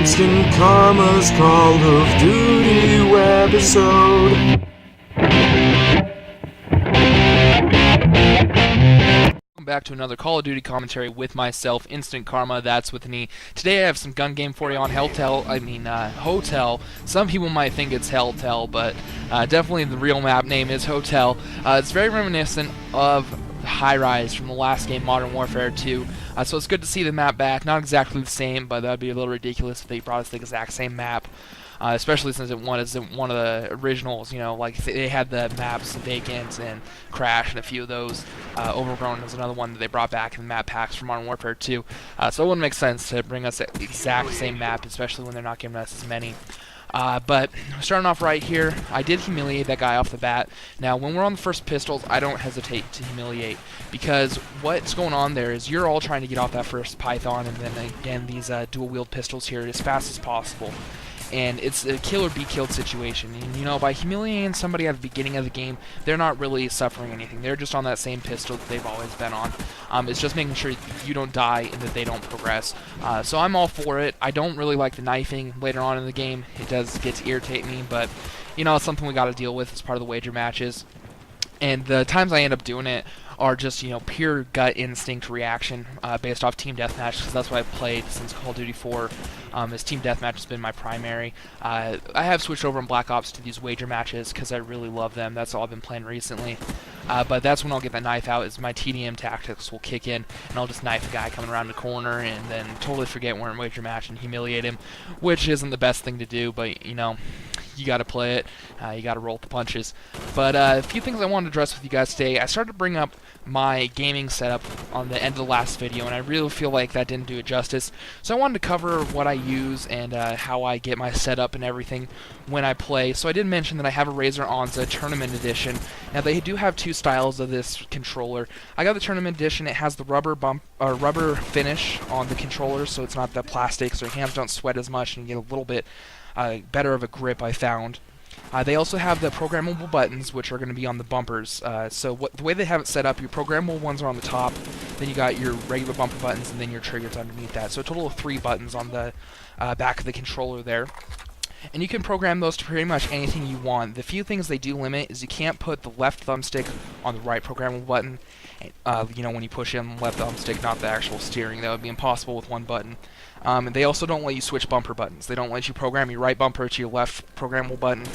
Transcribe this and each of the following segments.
Instant Karma's Call of Duty webisode. Welcome back to another Call of Duty commentary with myself, Instant Karma. That's with me. Today I have some gun game for you on Hotel. Some people might think it's Helltel, but definitely the real map name is Hotel. It's very reminiscent of High Rise from the last game, Modern Warfare 2. So it's good to see the map back. Not exactly the same, but that would be a little ridiculous if they brought us the exact same map. Especially since it wasn't one of the originals, you know, like they had the maps, Vacant and Crash, and a few of those. Overgrown was another one that they brought back in the map packs for Modern Warfare 2. So it wouldn't make sense to bring us the exact same map, especially when they're not giving us as many. But starting off right here, I did humiliate that guy off the bat. Now, when we're on the first pistols, I don't hesitate to humiliate, because what's going on there is you're all trying to get off that first Python, and then again these dual-wield pistols here as fast as possible. And it's a kill or be killed situation. And you know, by humiliating somebody at the beginning of the game, they're not really suffering anything. They're just on that same pistol that they've always been on. It's just making sure you don't die and that they don't progress. So I'm all for it. I don't really like the knifing later on in the game. It does get to irritate me, but you know, it's something we got to deal with as part of the wager matches. And the times I end up doing it are just, you know, pure gut instinct reaction based off Team Deathmatch, because that's what I've played since Call of Duty 4. As Team Deathmatch has been my primary. I have switched over in Black Ops to these wager matches because I really love them. That's all I've been playing recently. But that's when I'll get the knife out, is my TDM tactics will kick in, and I'll just knife a guy coming around the corner and then totally forget we're in wager match and humiliate him, which isn't the best thing to do, but, you know, you got to play it. You got to roll the punches. But a few things I wanted to address with you guys today. I started to bring up my gaming setup on the end of the last video, and I really feel like that didn't do it justice. So I wanted to cover what I use and how I get my setup and everything when I play. So I did mention that I have a Razer Onza Tournament Edition. Now they do have two styles of this controller. I got the Tournament Edition. It has the rubber finish on the controller, so it's not the plastic, so your hands don't sweat as much and you get a little bit better of a grip, I found. They also have the programmable buttons, which are going to be on the bumpers. The way they have it set up, your programmable ones are on the top, then you got your regular bumper buttons, and then your triggers underneath that. So a total of 3 buttons on the back of the controller there. And you can program those to pretty much anything you want. The few things they do limit is you can't put the left thumbstick on the right programmable button. You know, when you push in the left thumbstick, not the actual steering. That would be impossible with one button. And they also don't let you switch bumper buttons. They don't let you program your right bumper to your left programmable button,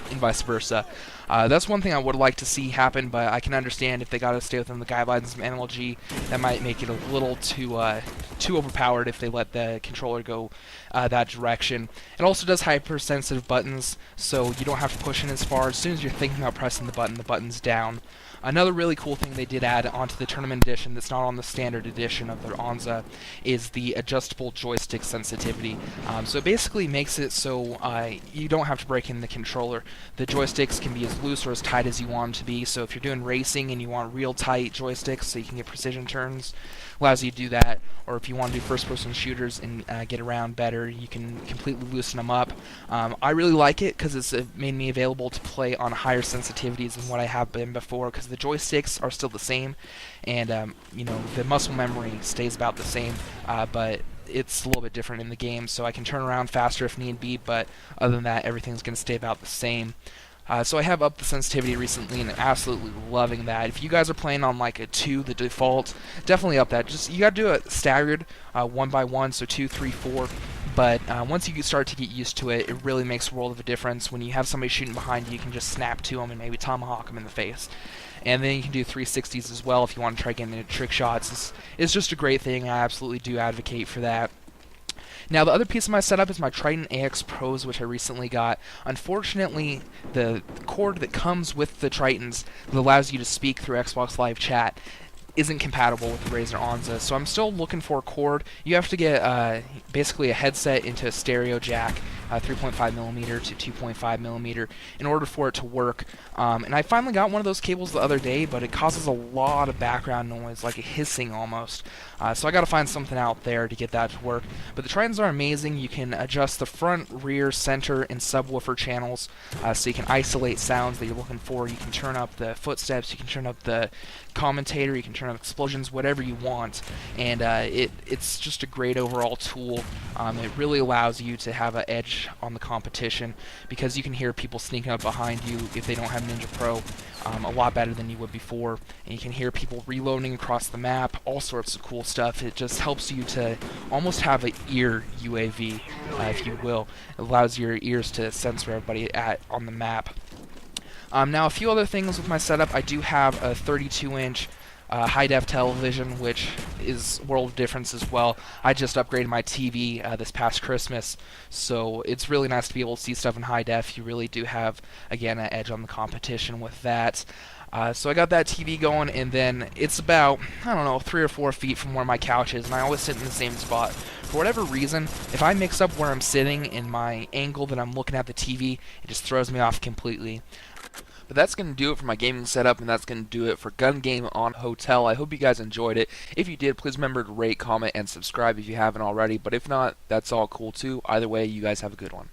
and vice versa. That's one thing I would like to see happen, but I can understand if they got to stay within the guidelines of MLG. That might make it a little too overpowered if they let the controller go that direction. It also does hypersensitive buttons, so you don't have to push in as far. As soon as you're thinking about pressing the button's down. Another really cool thing they did add onto the Tournament Edition that's not on the standard edition of the Onza is the adjustable joystick sensitivity. So it basically makes it so you don't have to break in the controller. The joysticks can be as loose or as tight as you want them to be, so if you're doing racing and you want real tight joysticks so you can get precision turns, allows you to do that. Or if you want to do first-person shooters and get around better, you can completely loosen them up. I really like it because it's made me available to play on higher sensitivities than what I have been before, because the joysticks are still the same, and you know, the muscle memory stays about the same, but it's a little bit different in the game, so I can turn around faster if need be, but other than that, everything's going to stay about the same. So I have upped the sensitivity recently, and absolutely loving that. If you guys are playing on like a 2, the default, definitely up that. Just you got to do it staggered, 1 by 1, so 2, 3, 4. But once you start to get used to it, it really makes a world of a difference. When you have somebody shooting behind you, you can just snap to them and maybe tomahawk them in the face. And then you can do 360s as well if you want to try getting into trick shots. It's just a great thing. I absolutely do advocate for that. Now, the other piece of my setup is my Trident AX Pros, which I recently got. Unfortunately, the cord that comes with the Tritons that allows you to speak through Xbox Live Chat isn't compatible with the Razer Onza, so I'm still looking for a cord. You have to get basically a headset into a stereo jack 3.5 millimeter to 2.5 millimeter, in order for it to work. And I finally got one of those cables the other day, but it causes a lot of background noise, like a hissing almost. So I got to find something out there to get that to work. But the Tritons are amazing. You can adjust the front, rear, center, and subwoofer channels, so you can isolate sounds that you're looking for. You can turn up the footsteps, you can turn up the commentator, you can turn up explosions, whatever you want. And it's just a great overall tool. It really allows you to have an edge on the competition, because you can hear people sneaking up behind you if they don't have Ninja Pro a lot better than you would before. And you can hear people reloading across the map, all sorts of cool stuff. It just helps you to almost have an ear UAV, if you will. It allows your ears to sense where everybody on the map. Now, a few other things with my setup. I do have a 32-inch high-def television, which is world of difference as well. I just upgraded my TV this past Christmas, so it's really nice to be able to see stuff in high def. You really do have, again, an edge on the competition with that. So I got that TV going, and then it's about, I don't know, 3 or 4 feet from where my couch is, and I always sit in the same spot. For whatever reason, if I mix up where I'm sitting and my angle that I'm looking at the TV, it just throws me off completely. But that's going to do it for my gaming setup, and that's going to do it for Gun Game on Hotel. I hope you guys enjoyed it. If you did, please remember to rate, comment, and subscribe if you haven't already. But if not, that's all cool too. Either way, you guys have a good one.